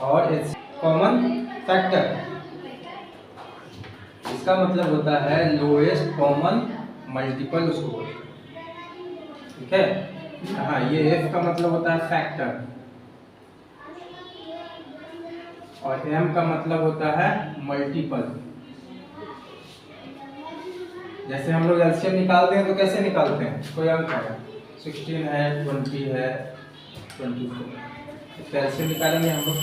और H common factor, इसका मतलब होता है लोएस्ट कॉमन मल्टीपल उसको बोलते हैं। ठीक है, हाँ, ये एफ का मतलब होता है फैक्टर और एम का मतलब होता है मल्टीपल। जैसे हम लोग एलसीएम निकालते हैं तो कैसे निकालते हैं, कोई अंक है 16 है 20 है 24, एलसीएम निकालेंगे हम लोग,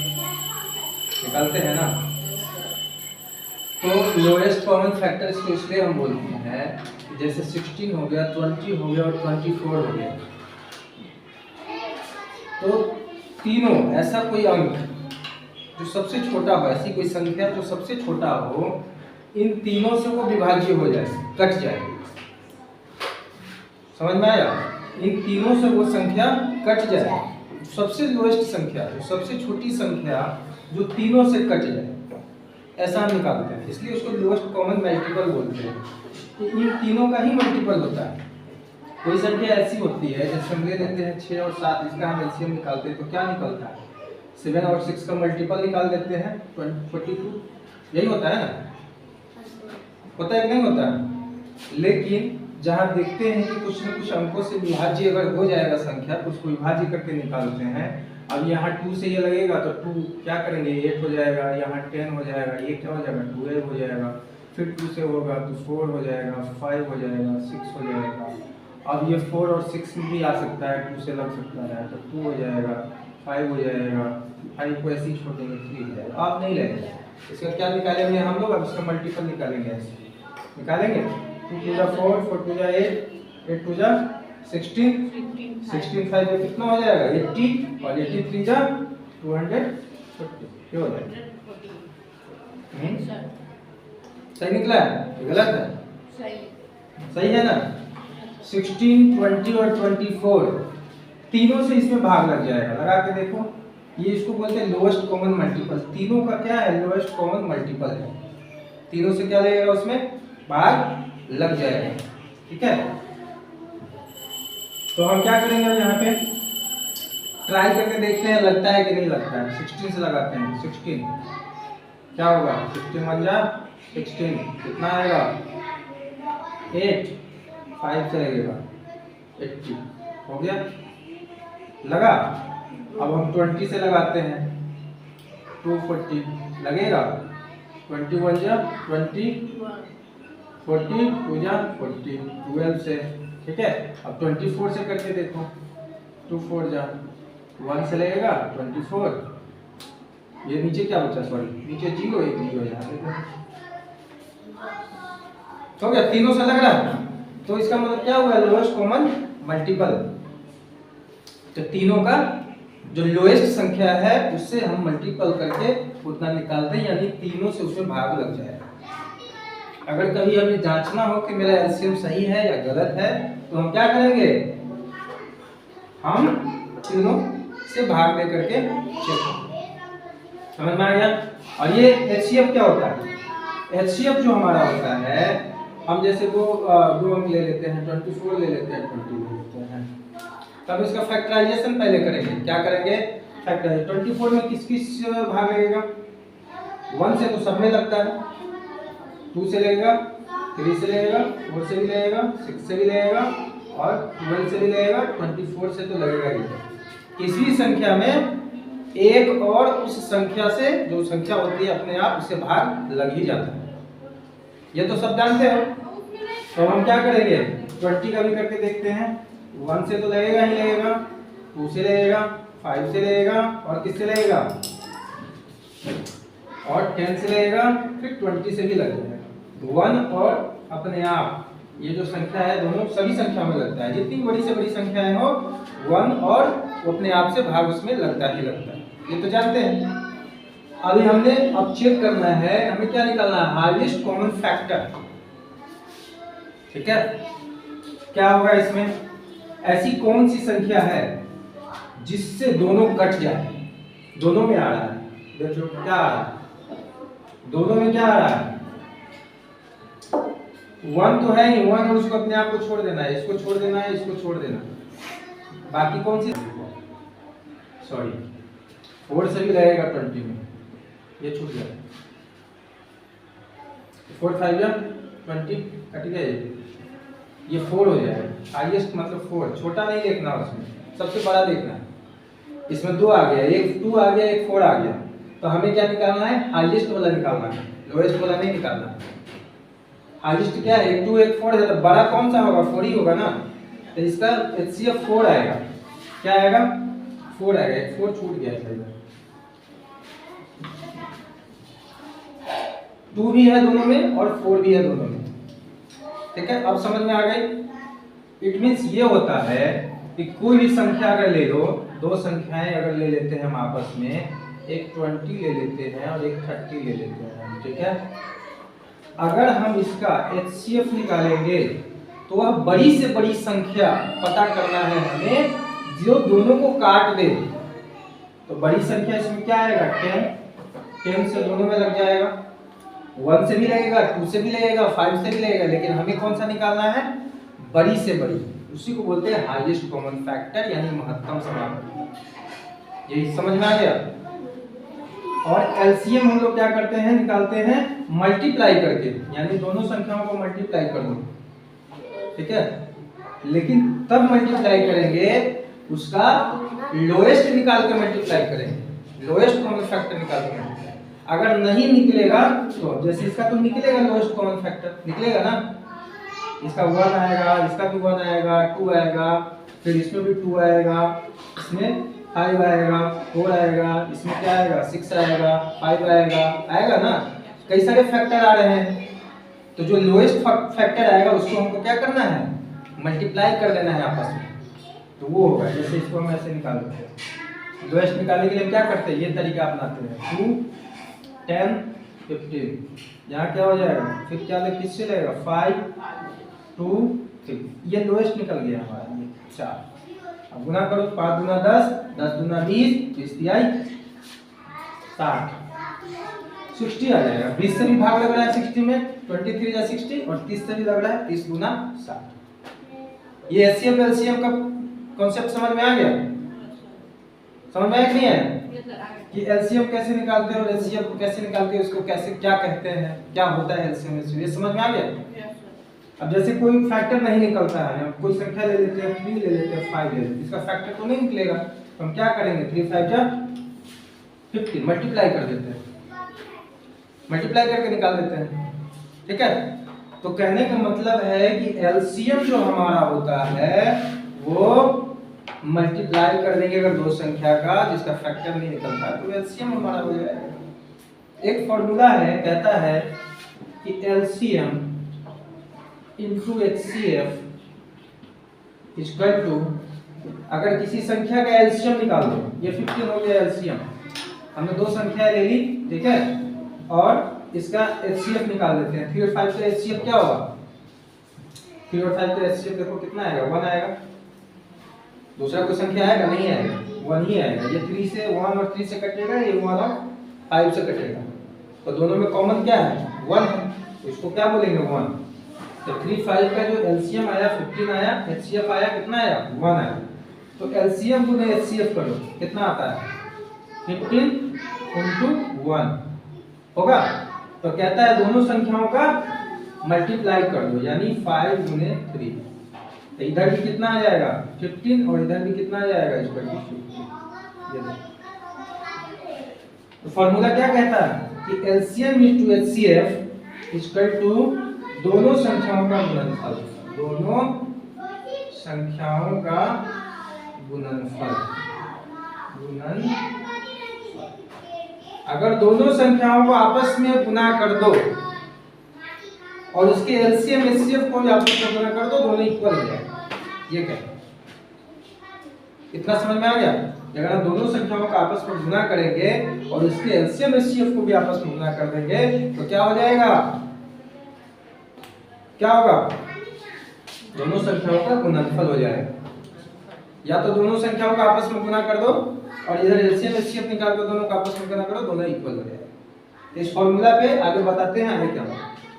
निकालते हैं ना। तो लोएस्ट कॉमन फैक्टर इसको इसलिए हम बोलते हैं, जैसे 16 हो गया, 20 हो गया और 24 हो गया, तो तीनों ऐसा कोई अंक जो सबसे छोटा हो, ऐसी कोई संख्या जो सबसे छोटा हो, इन तीनों से वो विभाज्य हो जाए, कट जाए। समझ में आया? इन तीनों से वो संख्या कट जाए, सबसे लोएस्ट संख्या, जो सबसे छोटी संख्या जो तीनों से कट जाए, ऐसा हम निकालते हैं। इसलिए उसको लोएस्ट कॉमन मल्टीपल बोलते हैं कि इन तीनों का ही मल्टीपल होता है। कोई संख्या ऐसी होती है, जैसे हम ले लेते हैं 6 और 7, इसका हम एलसीएम निकालते हैं तो क्या निकलता है, 7 और 6 का मल्टीपल निकाल देते हैं 42, यही होता है ना, होता है कि नहीं होता है? लेकिन जहाँ देखते हैं कि कुछ न कुछ अंकों से विभाज्य अगर हो जाएगा संख्या, तो उसको विभाज्य करके निकालते हैं। अब यहाँ 2 से ये लगेगा तो 2 क्या करेंगे, 8 हो जाएगा, यहाँ 10 हो जाएगा, ये क्या हो जाएगा 12 हो जाएगा, फिर 2 से होगा तो 4 हो जाएगा, 5 हो जाएगा, 6 हो जाएगा। अब ये 4 और 6 भी आ सकता है, 2 से लग सकता है तो 2 हो जाएगा, 5 हो जाएगा, 5 को ऐसे ही छोड़ेंगे 3 हो जाएगा। आप नहीं लगेगा, इसका क्या निकालेंगे हम लोग, अब इसका मल्टीपल निकालेंगे, ऐसे निकालेंगे 2 2 जा 4, 4 2 जा 8, 8 2 जा 16, 16 5 में कितना हो जाएगा 80 और 83 जा 240, क्या हो जाएगा? सही निकला है, गलत है? सही है ना। 16, 20 और 24 तीनों से इसमें भाग लग जाएगा, लगा के देखो, ये इसको बोलते हैं लोएस्ट कॉमन मल्टीपल। तीनों का क्या है, लोएस्ट कॉमन मल्टीपल है, तीनों से क्या लगेगा, उसमें भाग लग जाएगा। ठीक है, तो हम क्या करेंगे, यहाँ पे ट्राई करके देखते हैं लगता है कि नहीं लगता है। 16 से लगाते हैं, 16 क्या होगा, 16 1 जा 16, कितना आएगा 8, 5 से लगेगा 80, हो गया, लगा। अब हम 20 से लगाते हैं, 240 लगेगा, 21 जा 20, 40 2 जा 40, 12 से। ठीक है, अब 24 से करके देखो, 2 4 जा 1 से लगेगा 24, ये नीचे क्या बचा, सॉरी नीचे 0, एक 0 यहाँ पे हो गया, तीनों से लग रहा है। तो इसका मतलब क्या हुआ, लोएस्ट कॉमन मल्टीपल। तो तीनों का जो लोएस्ट संख्या है उससे हम मल्टीपल करके उतना निकालते हैं, यानी तीनों से उसमें भाग लग जाएगा। अगर कभी हमें जांचना हो कि मेरा एलसीएम सही है या गलत है, तो हम क्या करेंगे, हम तीनों से भाग दे करके चेक करेंगे। समझ में आ गया? और ये एचसीएफ क्या होता है, एचसीएफ जो हमारा होता है, हम जैसे दो अंक ले लेते हैं, 24 ले लेते हैं, 20 ले लेते हैं, तब इसका फैक्टराइजेशन पहले करेंगे। क्या करेंगे, फैक्टराइज। 24 में किस किस भाग लगेगा, 1 से तो सब में लगता है, 2 से लगेगा, 3 से लगेगा, 4 से भी लगेगा, 6 से भी लगेगा और 12 से भी लगेगा, 24 से तो लगेगा ही। किसी संख्या में एक और उस संख्या से जो संख्या होती है अपने आप उससे भाग लग ही जाता है, ये तो सब जानते हो। तो हम क्या करेंगे, 20 का भी करके देखते हैं। 1 से तो लगेगा ही लगेगा, 2 से लगेगा, 5 से लगेगा और किससे लगेगा, और 10 से लगेगा, फिर 20 से भी लगेगा। 1 और अपने आप ये जो संख्या है दोनों सभी संख्या में लगता है, जितनी बड़ी से बड़ी संख्याएं हो 1 और अपने आप से भाग उसमें लगता ही लगता है, ये तो जानते हैं। अभी हमने अब चेक करना है, हमें क्या निकालना है, हाईएस्ट कॉमन फैक्टर। ठीक है, क्या होगा इसमें, ऐसी कौन सी संख्या है जिससे दोनों कट जाए, दोनों में आ रहा है, देखो क्या आ रहा है, दोनों में क्या आ रहा है, 1 तो है ही, 1 और उसको अपने आप को छोड़ देना है, इसको छोड़ देना है, इसको छोड़ देना है, बाकी कौन सी, सॉरी 4 से भी लगेगा 20 में, ये छूट गया। 4 5 या 20 कट गया, ये 4 हो जाएगा। हाईएस्ट मतलब 4, छोटा नहीं देखना, उसमें सबसे बड़ा देखना है। इसमें 2 आ गया, एक 2 आ गया, एक 4 आ गया, तो हमें क्या निकालना है? हाईएस्ट वाला निकालना है, लोएस्ट वाला नहीं निकालना। हाईएस्ट क्या है? एक 2 एक 4 है, तो बड़ा कौन सा होगा? 4 ही होगा ना, तो इसका HCF 4 आएगा। क्या आएगा? 4 आएगा, एक 4 छूट गया है। 2 भी है दोनों में और 4 भी है दोनों में, ठीक है। अब समझ में आ गई। इट मींस ये होता है कि कोई भी संख्या अगर ले लो, दो संख्याएं अगर ले लेते हैं हम आपस में, एक 20 ले लेते हैं और एक 30 ले लेते हैं, ठीक है। अगर हम इसका HCF निकालेंगे तो वह बड़ी से बड़ी संख्या पता करना है हमें जो दोनों को काट दे। तो बड़ी संख्या इसमें क्या आएगा? 10 से दोनों में लग जाएगा, 1 से भी लगेगा, 2 से भी लगेगा, 5 से भी लगेगा, लेकिन हमें कौन सा निकालना है? बड़ी से बड़ी। उसी को बोलते हैं हाईएस्ट कॉमन फैक्टर, यानी महत्तम समापन। यही समझ में आ गया। और एलसीएम हम लोग क्या करते हैं? निकालते हैं मल्टीप्लाई करके, यानी दोनों संख्याओं को मल्टीप्लाई कर दो, ठीक है। लेकिन तब मल्टीप्लाई करेंगे उसका लोएस्ट निकाल के मल्टीप्लाई करेंगे, लोएस्ट कॉमन फैक्टर निकाल के मल्टीप्लाई। अगर नहीं निकलेगा तो जैसे इसका तो निकलेगा लोएस्ट कॉमन फैक्टर, निकलेगा ना, इसका 1 आएगा, इसका भी 1 आएगा, 2 आएगा, फिर इसमें भी 2 आएगा, इसमें 5 आएगा, 4 आएगा, इसमें क्या आएगा? 6 आएगा, 5 आएगा, आएगा ना। कई सारे फैक्टर आ रहे हैं, तो जो लोएस्ट फैक्टर आएगा उसको हमको क्या करना है? मल्टीप्लाई कर देना है आपस में, तो वो होगा। जैसे इसको हम ऐसे निकाल देते हैं, लोएस्ट निकालने के लिए क्या करते हैं? ये तरीका अपनाते हैं, 2 10 15, यहाँ क्या हो जाएगा? फिर क्या लगे? किससे लगेगा? 5 2 3, ये लोएस्ट निकल गया हमारा, ये 4। अब गुना करो, 5 दूना 10, 10 दूना 20, 20 तिहाई 60, 60 आ जाएगा। 20 से भी भाग लग रहा है 60 में, 23 या 60, और 30 से भी लग रहा है, 30 गुना 60। ये एचसीएफ एलसीएम का कॉन्सेप्ट समझ में आ गया? समझ में आया कि नहीं आया? कि एलसीएम कैसे निकालते हैं और एचसीएफ कैसे निकालते हैं, उसको कैसे क्या कहते हैं, क्या होता है एलसीएम एचसीएफ, ये समझ में आ गया? अब जैसे कोई फैक्टर नहीं निकलता है, कोई संख्या ले लेते हैं, 3 ले लेते हैं, 5 ले लेते हैं, इसका फैक्टर तो नहीं निकलेगा, तो हम क्या करेंगे? 3 5 जा 15, मल्टीप्लाई कर देते हैं, मल्टीप्लाई करके निकाल देते हैं, ठीक है। तो कहने का मतलब है कि एलसीएम जो हमारा होता है वो मल्टीप्लाई कर देंगे अगर दो संख्या का जिसका फैक्टर नहीं निकलता, तो एलसीएम हमारा हो जाएगा। एक फॉर्मूला है, कहता है कि LCM into HCF equal to, अगर किसी संख्या का एलसीएम निकाल दो, ये 15 हो गया एलसीएम, हमने दो संख्या ले ली, ठीक है, और इसका एचसीएफ निकाल देते हैं। 3 और 5 का एचसीएफ क्या होगा? 3 और 5 का एचसीएफ देखो कितना आएगा? 1 आएगा। दूसरा कोई संख्या आएगा? नहीं आएगा, 1 ही आएगा। ये 3 से 1 और 3 से कटेगा, ये 1 और 5 से कटेगा, तो दोनों में कॉमन क्या है? 1 है, तो इसको क्या बोलेंगे? 1। तो 3 5 का जो एलसीएम आया 15 आया, एचसीएफ आया कितना आया? 1 आया। तो एलसीएम गुने एचसीएफ करो, कितना आता है? 15 into 1 होगा। तो कहता है दोनों संख्याओं का मल्टीप्लाई कर दो, यानी 5 गुने 3, तो इधर भी कितना आ जाएगा? 15, और इधर भी कितना आ जाएगा? इस पर 15। तो फॉर्मूला क्या कहता है कि LCM into HCF equal to दोनों संख्याओं का गुणनफल, दोनों संख्याओं का गुणनफल, अगर दोनों संख्याओं को आपस में गुना कर दो और उसके एलसीएम एचसीएफ को भी आपस में गुना कर दो, दोनों इक्वल हो जाएगा। ये क्या है? इतना समझ में आ गया? अगर हम दोनों संख्याओं का आपस में गुना करेंगे और उसके एलसीएम एचसीएफ को भी आपस में गुना कर देंगे तो क्या हो जाएगा? क्या होगा? दोनों संख्याओं का गुणनफल हो जाएगा। या तो दोनों संख्याओं का आपस में गुना कर दो और इधर एलसीएम एचसीएफ निकाल कर दोनों का आपस में गुना करो, दोनों इक्वल हो जाएगा। इस फॉर्मूला पे आगे बताते हैं आगे क्या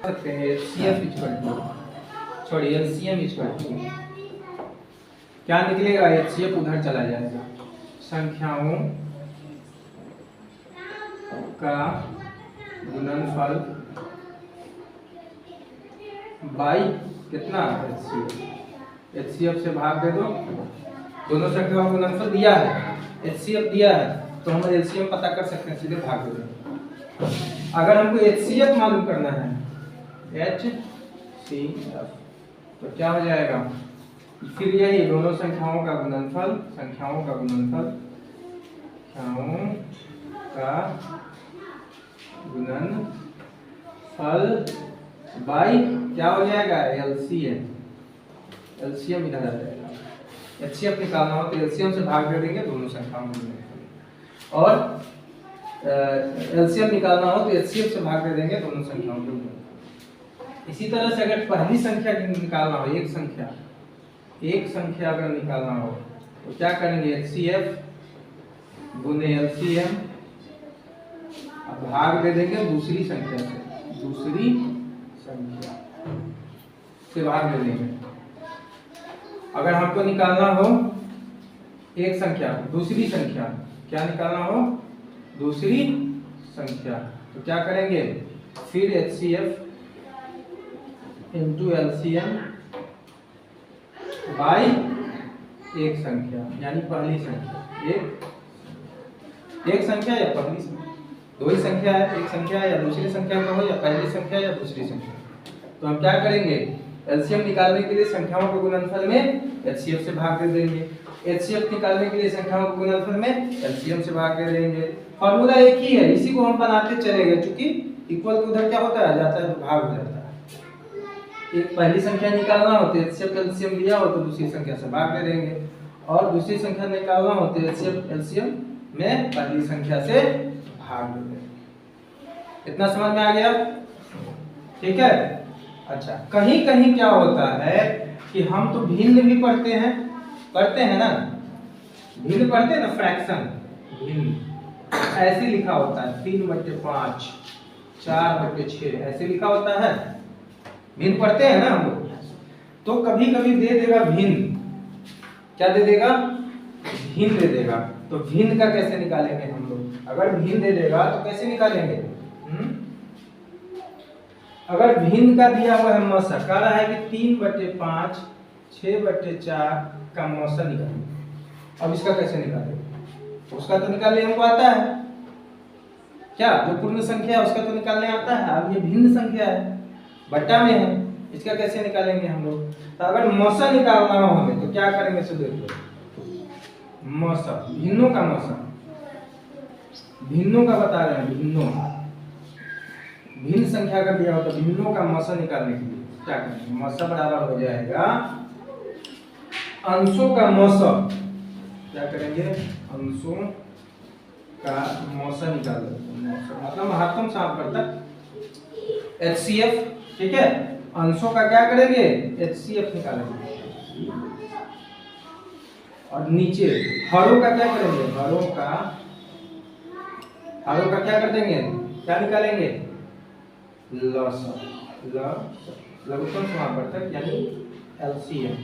करते हैं। HCF equal to, sorry LCM equal to क्या निकलेगा? एचसीएफ उधर चला जाएगा, संख्याओं का गुणनफल बाई कितना HCF से भाग दे दो। दोनों संख्याओं का गुणनफल दिया है, HCF दिया है, तो हम LCM पता कर सकते हैं, सीधे भाग दे दो। अगर हमको HCF मालूम करना है, HCF, तो क्या हो जाएगा, फिर यही दोनों संख्याओं का गुणनफल बाई क्या हो जाएगा, LCM इधर आ जाएगा। HCF निकालना हो तो LCM से भाग दे देंगे दोनों संख्याओं का गुणनफल, और LCM निकालना हो तो HCF से भाग दे देंगे दोनों संख्याओं का गुणनफल। इसी तरह से अगर पहली संख्या निकालना हो, एक संख्या अगर निकालना हो तो क्या करेंगे, HCF गुने LCM, अब भाग दे देंगे दूसरी संख्या से भाग दे देंगे। अगर हमको निकालना हो एक संख्या, दूसरी संख्या, क्या निकालना हो, दूसरी संख्या, तो क्या करेंगे, फिर HCF इंटू LCM बाई एक संख्या, यानी पहली संख्या, एक संख्या या पहली संख्या, दो ही संख्या है, एक संख्या या दूसरी संख्या का हो, या पहली संख्या या दूसरी संख्या। तो हम क्या करेंगे, LCM निकालने के लिए संख्याओं के गुणनफल में HCF से भाग दे देंगे, HCF निकालने के लिए संख्याओं के गुणनफल में LCM से भाग दे देंगे। फॉर्मूला एक ही है, इसी को हम बनाते चले गए, क्योंकि इक्वल के उधर क्या होता है, जाता है तो भाग हो जाता है। एक पहली संख्या निकालना हो तो HCF LCM लिया हो तो दूसरी संख्या से भाग दे देंगे, और दूसरी संख्या निकालना हो तो HCF LCM में पहली संख्या से भाग दे देंगे। इतना समझ में आ गया, ठीक है। अच्छा, कहीं कहीं क्या होता है कि हम तो भिन्न भी पढ़ते हैं ना, भिन्न पढ़ते हैं ना, फ्रैक्शन भिन्न ऐसे लिखा होता है, 3/5, 4/6 ऐसे लिखा होता है, भिन्न पढ़ते हैं ना हम लोग। तो कभी कभी दे देगा भिन्न, क्या दे देगा, भिन्न दे देगा। तो भिन्न का कैसे निकालेंगे हम लोग, अगर भिन्न दे देगा तो कैसे निकालेंगे, अगर भिन्न का दिया हुआ है मौसा, कह रहा है कि 3/5, 6/4 का मौसा निकालेंगे। अब इसका कैसे निकालेंगे, उसका तो निकालने हमको आता है, क्या जो पूर्ण संख्या है उसका तो निकालने आता है। अब ये भिन्न संख्या है, बट्टा में है, इसका कैसे निकालेंगे हम लोग। तो अगर मौसा निकालना हो हमें तो क्या करेंगे, सो देखो, मौसा, भिन्नों का मौसा, भिन्नों का बता रहे हैं, भिन्न संख्या का दिया हो तो भिन्नों का मौसा निकालने के लिए क्या करेंगे, मौसा बराबर हो जाएगा अंशों का मौसा। क्या करेंगे, अंशों का मौसा निकाल देंगे, मतलब महत्तम सापवर्तक HCF, ठीक है। अंशों का क्या करेंगे, HCF निकालेंगे, और नीचे हरों का क्या करेंगे, हरों का क्या कर देंगे, क्या निकालेंगे, लघुत्तम समापवर्तक यानी LCM।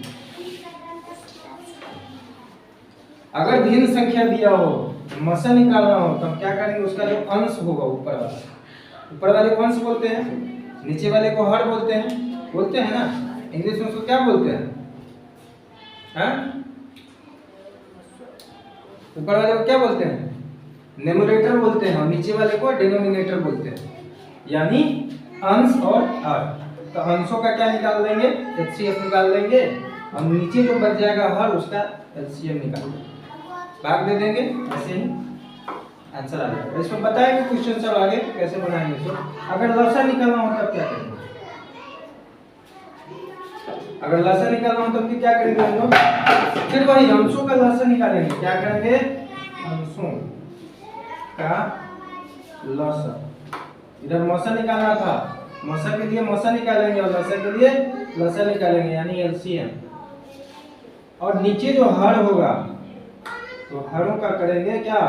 अगर भिन्न संख्या दिया हो, मौसा निकालना हो, तो हम क्या करेंगे, उसका जो अंश होगा ऊपर वाले को अंश बोलते हैं, नीचे वाले को हर बोलते हैं ना, इंग्लिश में उसको क्या बोलते हैं, ऊपर वाले को क्या बोलते हैं, न्यूमरेटर बोलते हैं, और नीचे वाले को डिनोमिनेटर बोलते हैं, यानी अंश और हर। तो अंशों का क्या निकाल देंगे, HCF निकाल देंगे, और नीचे जो बच जाएगा हर, उसका LCM निकाल देंगे, भाग दे देंगे, ऐसे ही आंसर आ जाएगा। इसमें बताएंगे क्वेश्चन सब आगे कैसे बनाएंगे। तो अगर लसा निकालना हो तब क्या करेंगे, अगर लसा निकालना हो तब क्या करेंगे हम लोग, फिर वही अंशों का लसा निकालेंगे, क्या करेंगे, अंशों का लसा। इधर मौसा निकालना था, मौसा के लिए मौसा निकालेंगे, और लसा के लिए लसा निकालेंगे, यानी LCM। और नीचे जो हर होगा तो हरों का करेंगे क्या,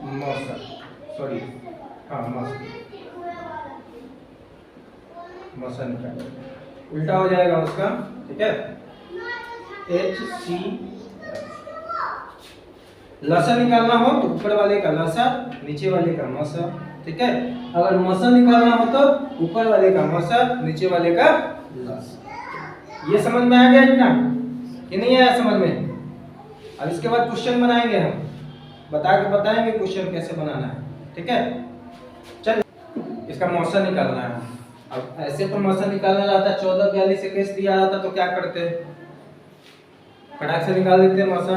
मौसा, सॉरी, मौसा निकालेंगे, उल्टा हो जाएगा उसका, ठीक है। HCF लसा निकालना हो तो ऊपर वाले का लसा, नीचे वाले का मौसा, ठीक है। अगर मौसा निकालना हो तो ऊपर वाले का मौसा, नीचे वाले का लसा। ये समझ में आ गया इतना कि नहीं आया समझ में? अब इसके बाद क्वेश्चन बनाएंगे हम, बता के बताएंगे क्वेश्चन कैसे बनाना है, ठीक है। चल इसका मौसा निकालना है। अब ऐसे तो मौसा निकालना रहता है, 1442 21 दिया जाता तो क्या करते, फटाक से निकाल देते मौसा।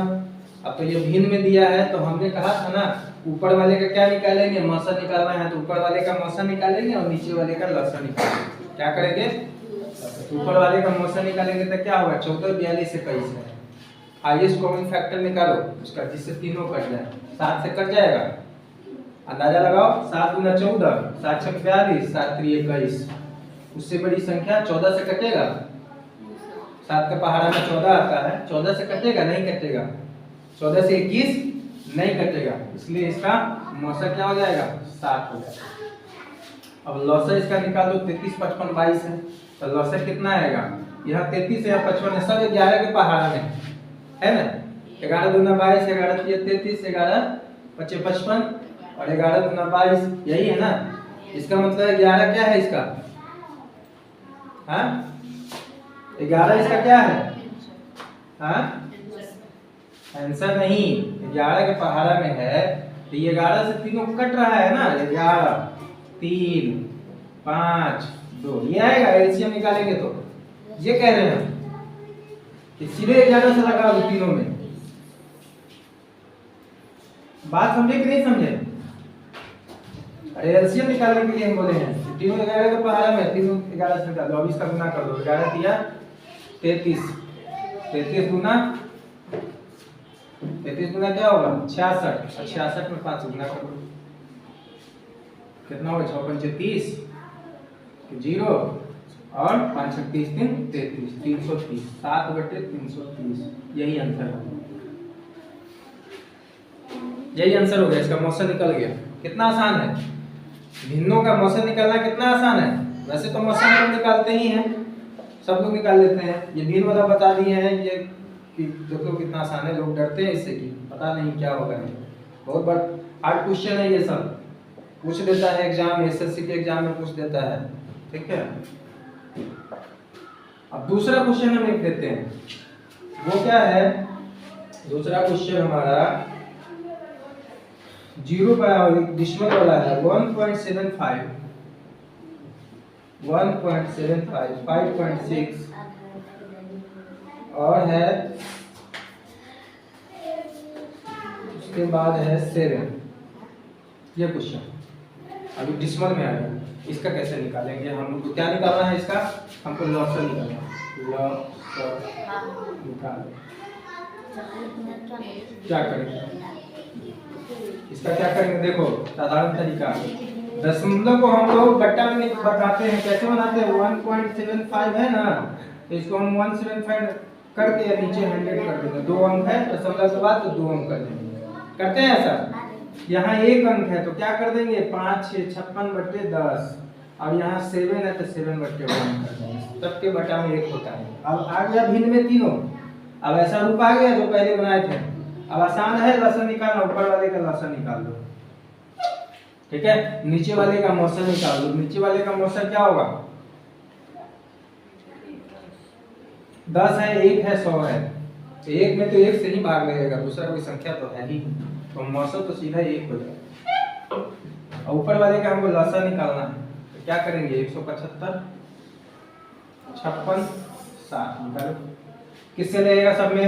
अब तो ये भिन्न में दिया है तो हमने कहा था ना ऊपर वाले का क्या निकालेंगे, मौसा निकालना है तो ऊपर वाले का मौसा निकालेंगे और नीचे वाले का लसा निकालेंगे। क्या करेंगे, ऊपर वाले का मौसा निकालेंगे तो क्या होगा, 14 42 21 है। हाईएस्ट कॉमन फैक्टर निकालो उसका, जिससे तीनों कट जाए। 7 से कट जाएगा, अंदाजा लगाओ, 7 गुना 14, 7 छक 42, 7 3 21। उससे बड़ी संख्या 14 से कटेगा, 7 का पहाड़ा में 14 आता है, 14 से कटेगा नहीं कटेगा, 14 से 21 नहीं कटेगा, इसलिए इसका मौसा क्या हो जाएगा, 7 हो जाएगा। अब लौसा इसका निकाल दो, 33 55 22 है तो लौसा कितना आएगा, यहाँ 33 है, यहाँ 55 है, सब 11 के पहाड़ा में है ना। 11 दूना 22, 11 3 33, 11 5 55 और 11 दूना 22, यही है ना। इसका मतलब 11 क्या है इसका, हाँ 11 इसका क्या है, हाँ आंसर नहीं, 11 के पहाड़ा में है तो ये 11 से तीनों कट रहा है ना, 11 3 5 2 ये आएगा। एलसीएम निकालेंगे तो ये कह रहे हैं कि सीधे 11 से लगा दो तीनों में। बात समझे कि नहीं समझे? अरे एलसीएम निकालने के लिए हम बोले हैं, तीनों 11 के पहाड़ा में, तीनों 11 से निकाल दो। अब इसका गुना कर दो, 11 दिया 33, 33 गुना 33 गुना क्या होगा 66, 66 में 5 गुना कर दो, कितना होगा 6 5 30 0 और 5 6 30 3 33, 330, 7/330, यही आंसर है, यही आंसर हो गया। इसका मौसा निकल गया। कितना आसान है, भिन्नों का मौसा निकालना कितना आसान है। वैसे तो मौसा हम निकालते ही हैं, सब लोग निकाल लेते हैं, ये भिन्न वाला बता दिए हैं ये कि देखो कितना आसान है। लोग डरते हैं इससे कि पता नहीं क्या होगा, बहुत बड़ा हार्ड क्वेश्चन है ये, सब पूछ देता है एग्जाम, एसएससी के एग्जाम में पूछ देता है, ठीक है। अब दूसरा क्वेश्चन हम लिख देते हैं, वो क्या है, दूसरा क्वेश्चन हमारा 0 डिसिमल वाला है, 1.75 1.75 5.6 और है उसके बाद है 7। ये क्वेश्चन अभी डिसिमल में आएगा, इसका कैसे निकालेंगे हम लोग को, क्या निकालना है इसका, हमको लॉसा निकालना है, लॉसा निकाल। क्या करेंगे इसका, क्या करेंगे देखो साधारण तरीका, दशमलव को हम लोग बट्टा में बताते हैं, कैसे बनाते हैं, 1.75 है ना, तो इसको हम 175 करके नीचे 100 कर देंगे, 2 अंक है दशमलव के बाद तो 2 अंक कर देंगे, करते हैं ऐसा। यहाँ 1 अंक है तो क्या कर देंगे 5 6 56/10 और यहाँ 7 है तो 7/1 कर देंगे, सबके बटा में 1 होता है। अब आ गया भिन्न में तीनों, अब ऐसा रूप आ गया जो पहले बनाए थे। अब आसान है लसा निकालना, ऊपर वाले का लसा निकाल दो, ठीक है, नीचे वाले का मौसा निकाल दो। नीचे वाले का मौसा क्या होगा, 10 है 1 है 100 है, तो 1 में तो 1 से ही भाग लगेगा, दूसरा कोई संख्या तो है ही, तो मौसा तो सीधा 1 हो जाएगा। और ऊपर वाले का हमको लसा निकालना है तो क्या करेंगे, 175 56 7 निकालो, किससे लगेगा सब में,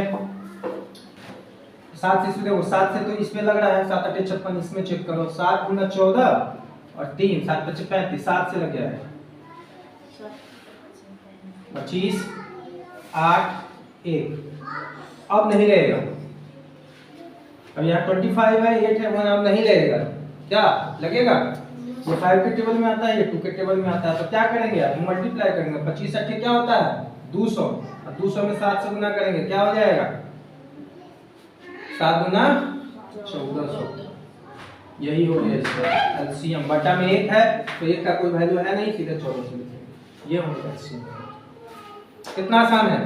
7 से इसमें, 7 से तो इसमें लग रहा है, 7 8 56, इसमें चेक करो, 7 गुना 14 और 3 7 5 35, 7 से लग गया है 25 8 1, अब नहीं रहेगा। अब यहाँ 25 है 8 है 1, अब नहीं लगेगा, क्या लगेगा, ये 5 के टेबल में आता है, ये 2 के टेबल में आता है, तो क्या करेंगे आप मल्टीप्लाई करेंगे, 25 8 क्या होता है 200, और 200 में 7 से गुना करेंगे, क्या हो जाएगा 7 गुना 1400, यही हो गया इसका एलसीएम। बटा में 1 है तो 1 का कोई वैल्यू है नहीं, सीधे 1400 लिखेंगे, ये हो गया एलसीएम। कितना आसान है।